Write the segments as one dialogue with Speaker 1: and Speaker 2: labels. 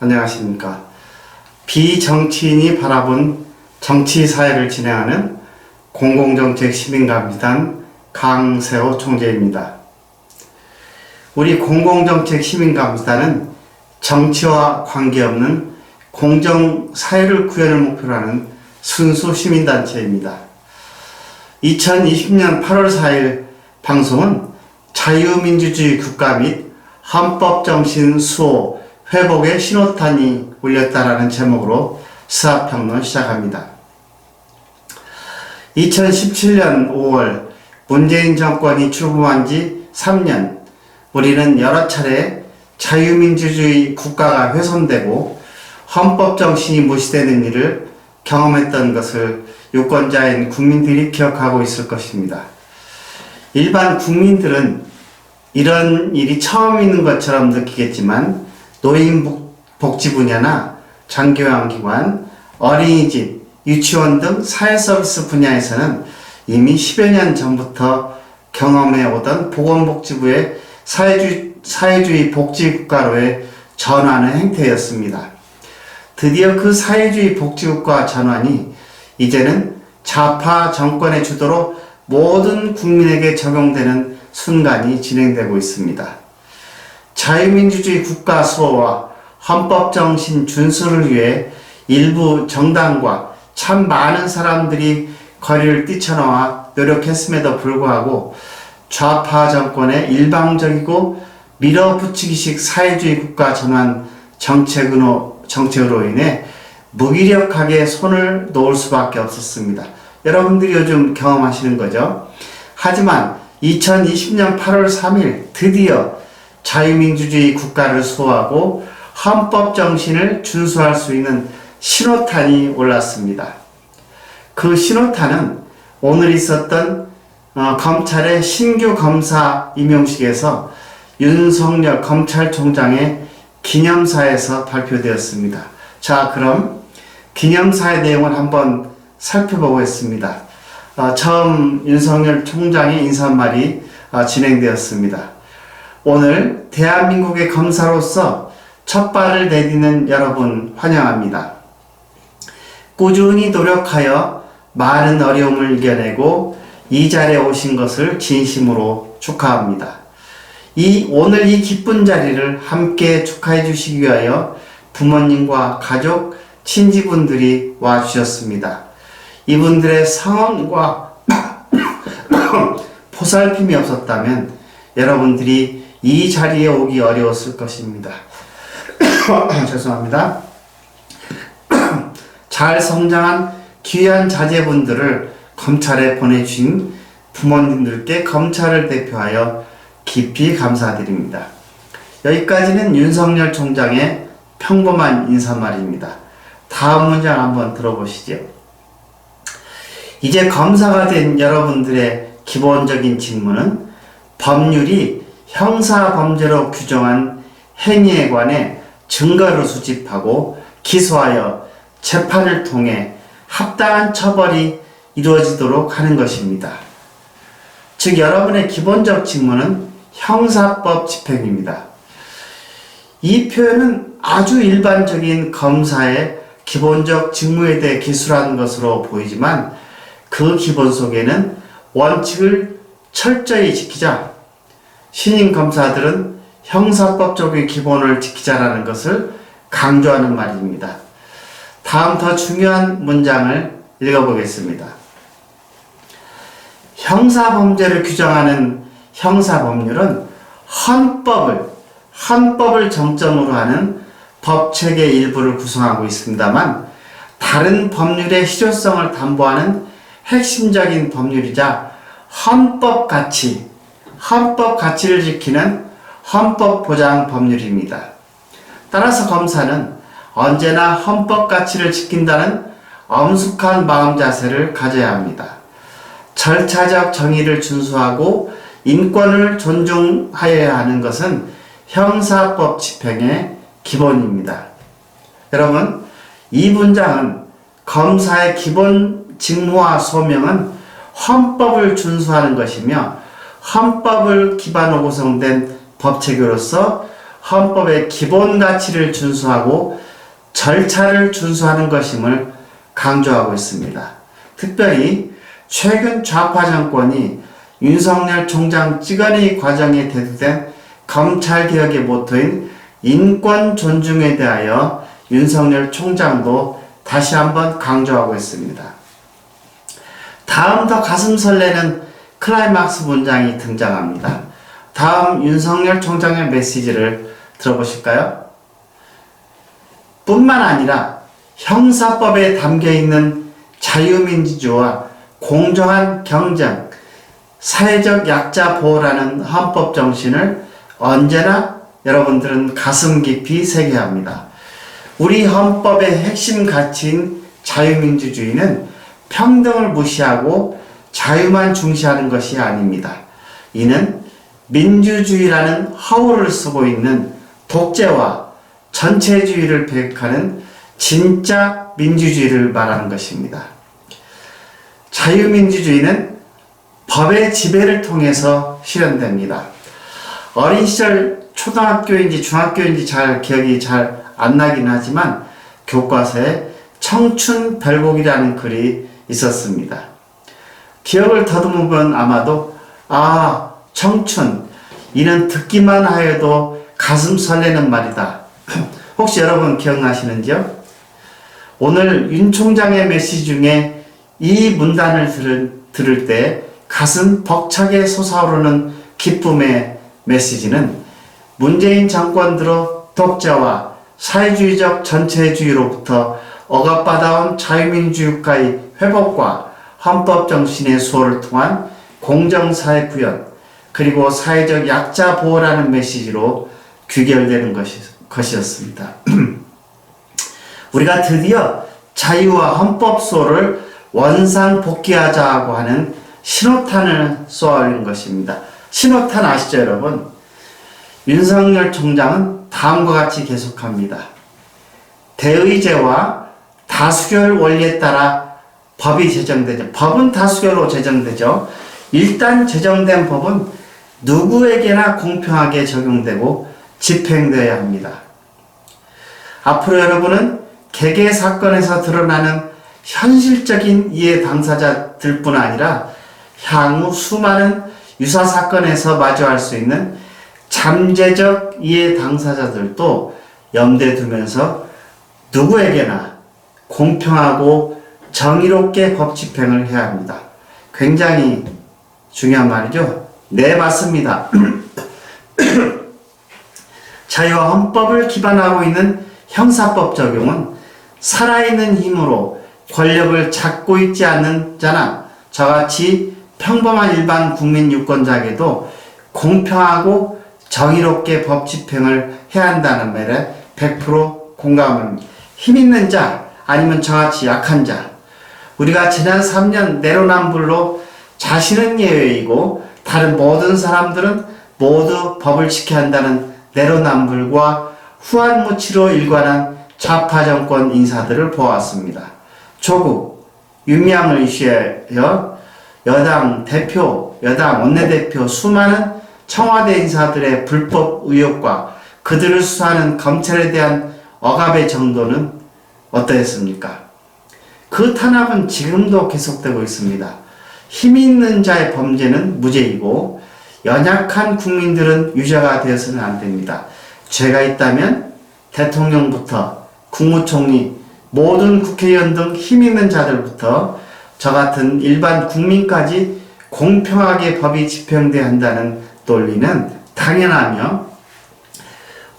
Speaker 1: 안녕하십니까. 비정치인이 바라본 정치 사회를 진행하는 공공정책 시민감시단 강세호 총재입니다. 우리 공공정책 시민감시단은 정치와 관계없는 공정사회를 구현을 목표로 하는 순수 시민단체입니다. 2020년 8월 4일 방송은 자유민주주의 국가 및 헌법정신 수호 회복의 신호탄이 울렸다라는 제목으로 시사평론 시작합니다. 2017년 5월 문재인 정권이 출범한 지 3년, 우리는 여러 차례 자유민주주의 국가가 훼손되고 헌법정신이 무시되는 일을 경험했던 것을 유권자인 국민들이 기억하고 있을 것입니다. 일반 국민들은 이런 일이 처음 있는 것처럼 느끼겠지만 노인복지 분야나 장교양기관, 어린이집, 유치원 등 사회서비스 분야에서는 이미 10여 년 전부터 경험해 오던 보건복지부의 사회주의 복지국가로의 전환의 행태였습니다. 드디어 그 사회주의 복지국가 전환이 이제는 좌파 정권의 주도로 모든 국민에게 적용되는 순간이 진행되고 있습니다. 자유민주주의 국가 수호와 헌법정신 준수를 위해 일부 정당과 참 많은 사람들이 거리를 뛰쳐나와 노력했음에도 불구하고 좌파 정권의 일방적이고 밀어붙이기식 사회주의 국가 전환 정책으로 인해 무기력하게 손을 놓을 수밖에 없었습니다. 여러분들이 요즘 경험하시는 거죠. 하지만 2020년 8월 3일 드디어 자유민주주의 국가를 수호하고 헌법 정신을 준수할 수 있는 신호탄이 올랐습니다. 그 신호탄은 오늘 있었던 검찰의 신규 검사 임용식에서 윤석열 검찰총장의 기념사에서 발표되었습니다. 자, 그럼 기념사의 내용을 한번 살펴보겠습니다. 처음 윤석열 총장의 인사말이 진행되었습니다. 오늘 대한민국의 검사로서 첫 발을 내디는 여러분 환영합니다. 꾸준히 노력하여 많은 어려움을 이겨내고 이 자리에 오신 것을 진심으로 축하합니다. 오늘 이 기쁜 자리를 함께 축하해 주시기 위하여 부모님과 가족, 친지분들이 와주셨습니다. 이분들의 성원과 보살핌이 없었다면 여러분들이 이 자리에 오기 어려웠을 것입니다. 죄송합니다. 잘 성장한 귀한 자제분들을 검찰에 보내주신 부모님들께 검찰을 대표하여 깊이 감사드립니다. 여기까지는 윤석열 총장의 평범한 인사말입니다. 다음 문장 한번 들어보시죠. 이제 검사가 된 여러분들의 기본적인 직무는 법률이 형사범죄로 규정한 행위에 관해 증거를 수집하고 기소하여 재판을 통해 합당한 처벌이 이루어지도록 하는 것입니다. 즉 여러분의 기본적 직무는 형사법 집행입니다. 이 표현은 아주 일반적인 검사의 기본적 직무에 대해 기술한 것으로 보이지만 그 기본 속에는 원칙을 철저히 지키자, 신임 검사들은 형사법적인 기본을 지키자라는 것을 강조하는 말입니다. 다음 더 중요한 문장을 읽어보겠습니다. 형사범죄를 규정하는 형사법률은 헌법을 정점으로 하는 법체계 일부를 구성하고 있습니다만 다른 법률의 실효성을 담보하는 핵심적인 법률이자 헌법 가치를 지키는 헌법 보장 법률입니다. 따라서 검사는 언제나 헌법 가치를 지킨다는 엄숙한 마음 자세를 가져야 합니다. 절차적 정의를 준수하고 인권을 존중하여야 하는 것은 형사법 집행의 기본입니다. 여러분, 이 문장은 검사의 기본 직무와 소명은 헌법을 준수하는 것이며 헌법을 기반으로 구성된 법체계로서 헌법의 기본 가치를 준수하고 절차를 준수하는 것임을 강조하고 있습니다. 특별히 최근 좌파 정권이 윤석열 총장 찍어내기 과정에 대두된 검찰개혁의 모토인 인권 존중에 대하여 윤석열 총장도 다시 한번 강조하고 있습니다. 다음 더 가슴 설레는 클라이막스 문장이 등장합니다. 다음 윤석열 총장의 메시지를 들어보실까요? 뿐만 아니라 형사법에 담겨있는 자유민주주의와 공정한 경쟁, 사회적 약자 보호라는 헌법 정신을 언제나 여러분들은 가슴 깊이 새겨야 합니다. 우리 헌법의 핵심 가치인 자유민주주의는 평등을 무시하고 자유만 중시하는 것이 아닙니다. 이는 민주주의라는 허울을 쓰고 있는 독재와 전체주의를 배격하는 진짜 민주주의를 말하는 것입니다. 자유민주주의는 법의 지배를 통해서 실현됩니다. 어린 시절 초등학교인지 중학교인지 기억이 잘 안 나긴 하지만 교과서에 청춘 별곡이라는 글이 있었습니다. 기억을 더듬으면 아마도 청춘, 이는 듣기만 하여도 가슴 설레는 말이다. 혹시 여러분 기억나시는지요? 오늘 윤 총장의 메시지 중에 이 문단을 들을 때 가슴 벅차게 솟아오르는 기쁨의 메시지는 문재인 정권 들어 독재와 사회주의적 전체주의로부터 억압받아온 자유민주주의 국가의 회복과 헌법 정신의 수호를 통한 공정사회 구현, 그리고 사회적 약자 보호라는 메시지로 귀결되는 것이었습니다. 우리가 드디어 자유와 헌법 수호를 원상복귀하자고 하는 신호탄을 쏘아올린 것입니다. 신호탄 아시죠, 여러분? 윤석열 총장은 다음과 같이 계속합니다. 대의제와 다수결 원리에 따라 법이 제정되죠. 법은 다수결로 제정되죠. 일단 제정된 법은 누구에게나 공평하게 적용되고 집행되어야 합니다. 앞으로 여러분은 개개 사건에서 드러나는 현실적인 이해 당사자들뿐 아니라 향후 수많은 유사 사건에서 마주할 수 있는 잠재적 이해 당사자들도 염두에 두면서 누구에게나 공평하고 정의롭게 법 집행을 해야 합니다. 굉장히 중요한 말이죠. 네, 맞습니다. 자유와 헌법을 기반하고 있는 형사법 적용은 살아있는 힘으로 권력을 잡고 있지 않는 자나 저같이 평범한 일반 국민 유권자에게도 공평하고 정의롭게 법 집행을 해야 한다는 말에 100% 공감합니다. 힘 있는 자 아니면 저같이 약한 자, 우리가 지난 3년 내로남불로 자신은 예외이고 다른 모든 사람들은 모두 법을 지켜야 한다는 내로남불과 후한무치로 일관한 좌파 정권 인사들을 보았습니다. 조국, 윤미향을 이슈하여 여당 대표, 여당 원내대표, 수많은 청와대 인사들의 불법 의혹과 그들을 수사하는 검찰에 대한 억압의 정도는 어떠했습니까? 그 탄압은 지금도 계속되고 있습니다. 힘 있는 자의 범죄는 무죄이고 연약한 국민들은 유죄가 되어서는 안 됩니다. 죄가 있다면 대통령부터 국무총리, 모든 국회의원 등 힘 있는 자들부터 저 같은 일반 국민까지 공평하게 법이 집행돼야 한다는 논리는 당연하며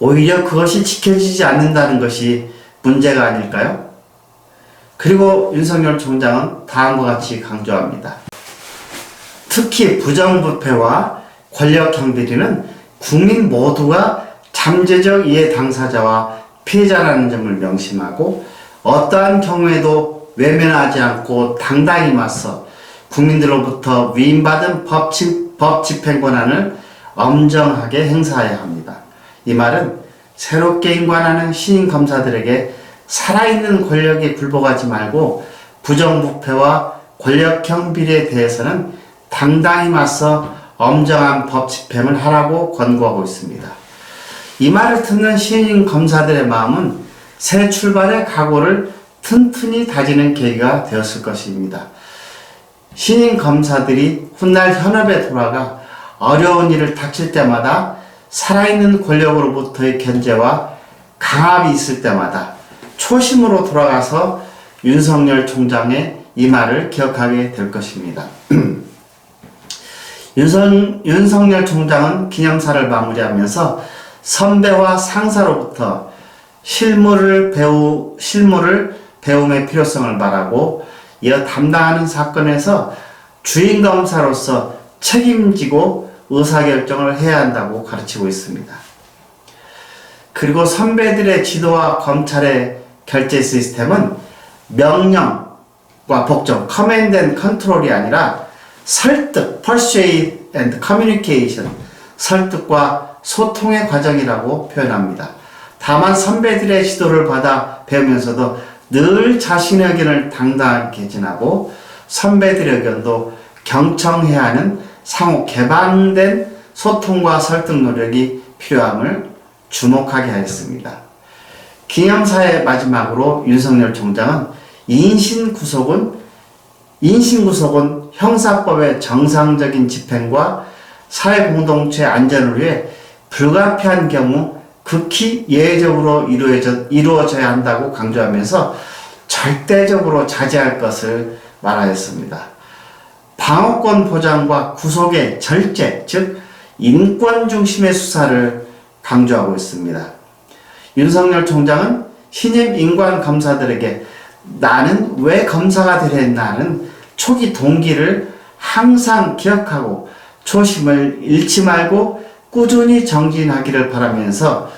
Speaker 1: 오히려 그것이 지켜지지 않는다는 것이 문제가 아닐까요? 그리고 윤석열 총장은 다음과 같이 강조합니다. 특히 부정부패와 권력형비리는 국민 모두가 잠재적 이해 당사자와 피해자라는 점을 명심하고 어떠한 경우에도 외면하지 않고 당당히 맞서 국민들로부터 위임받은 법 집행 권한을 엄정하게 행사해야 합니다. 이 말은 새롭게 인관하는 신임 검사들에게 살아있는 권력에 굴복하지 말고 부정부패와 권력형 비리에 대해서는 당당히 맞서 엄정한 법 집행을 하라고 권고하고 있습니다. 이 말을 듣는 신임 검사들의 마음은 새 출발의 각오를 튼튼히 다지는 계기가 되었을 것입니다. 신임 검사들이 훗날 현업에 돌아가 어려운 일을 닥칠 때마다 살아있는 권력으로부터의 견제와 강압이 있을 때마다 초심으로 돌아가서 윤석열 총장의 이 말을 기억하게 될 것입니다. 윤석열 총장은 기념사를 마무리하면서 선배와 상사로부터 실무를 배움의 필요성을 말하고, 이어 담당하는 사건에서 주인검사로서 책임지고 의사결정을 해야 한다고 가르치고 있습니다. 그리고 선배들의 지도와 검찰의 결제 시스템은 명령과 복종, 커맨드 앤 컨트롤이 아니라 설득, persuade and communication, 설득과 소통의 과정이라고 표현합니다. 다만 선배들의 지도를 받아 배우면서도 늘 자신의 의견을 당당하게 지나고 선배들의 의견도 경청해야 하는 상호 개방된 소통과 설득 노력이 필요함을 주목하게 하였습니다. 기념사의 마지막으로 윤석열 총장은 인신구속은 형사법의 정상적인 집행과 사회공동체의 안전을 위해 불가피한 경우 극히 예외적으로 이루어져야 한다고 강조하면서 절대적으로 자제할 것을 말하였습니다. 방어권 보장과 구속의 절제, 즉 인권 중심의 수사를 강조하고 있습니다. 윤석열 총장은 신임 인관 검사들에게 나는 왜 검사가 되려 했나는 초기 동기를 항상 기억하고 초심을 잃지 말고 꾸준히 정진하기를 바라면서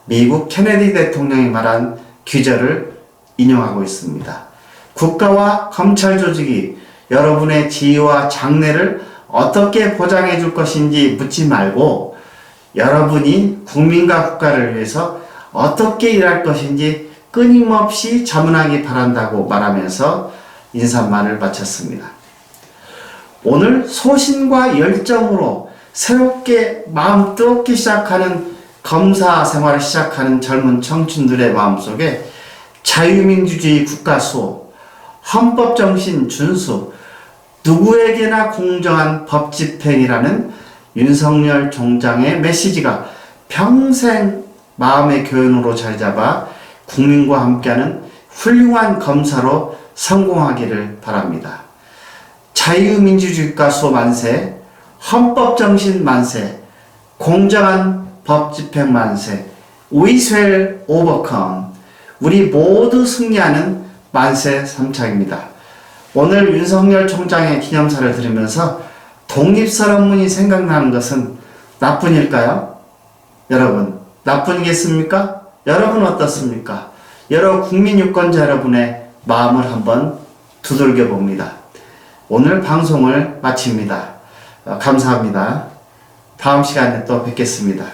Speaker 1: 미국 케네디 대통령이 말한 귀절을 인용하고 있습니다. 국가와 검찰 조직이 여러분의 지위와 장래를 어떻게 보장해 줄 것인지 묻지 말고 여러분이 국민과 국가를 위해서 어떻게 일할 것인지 끊임없이 자문하기 바란다고 말하면서 인사말을 마쳤습니다. 오늘 소신과 열정으로 새롭게 마음 뜨겁게 시작하는 검사 생활을 시작하는 젊은 청춘들의 마음속에 자유민주주의 국가 수호, 헌법정신 준수, 누구에게나 공정한 법 집행이라는 윤석열 총장의 메시지가 평생 마음의 교훈으로 자리 잡아 국민과 함께하는 훌륭한 검사로 성공하기를 바랍니다. 자유민주주의가 수호 만세, 헌법정신 만세, 공정한 법집행 만세, We shall overcome, 우리 모두 승리하는 만세 3차입니다. 오늘 윤석열 총장의 기념사를 들으면서 독립선언문이 생각나는 것은 나쁜 일까요? 여러분, 나쁜이겠습니까? 여러분 어떻습니까? 여러 국민유권자 여러분의 마음을 한번 두들겨 봅니다. 오늘 방송을 마칩니다. 감사합니다. 다음 시간에 또 뵙겠습니다.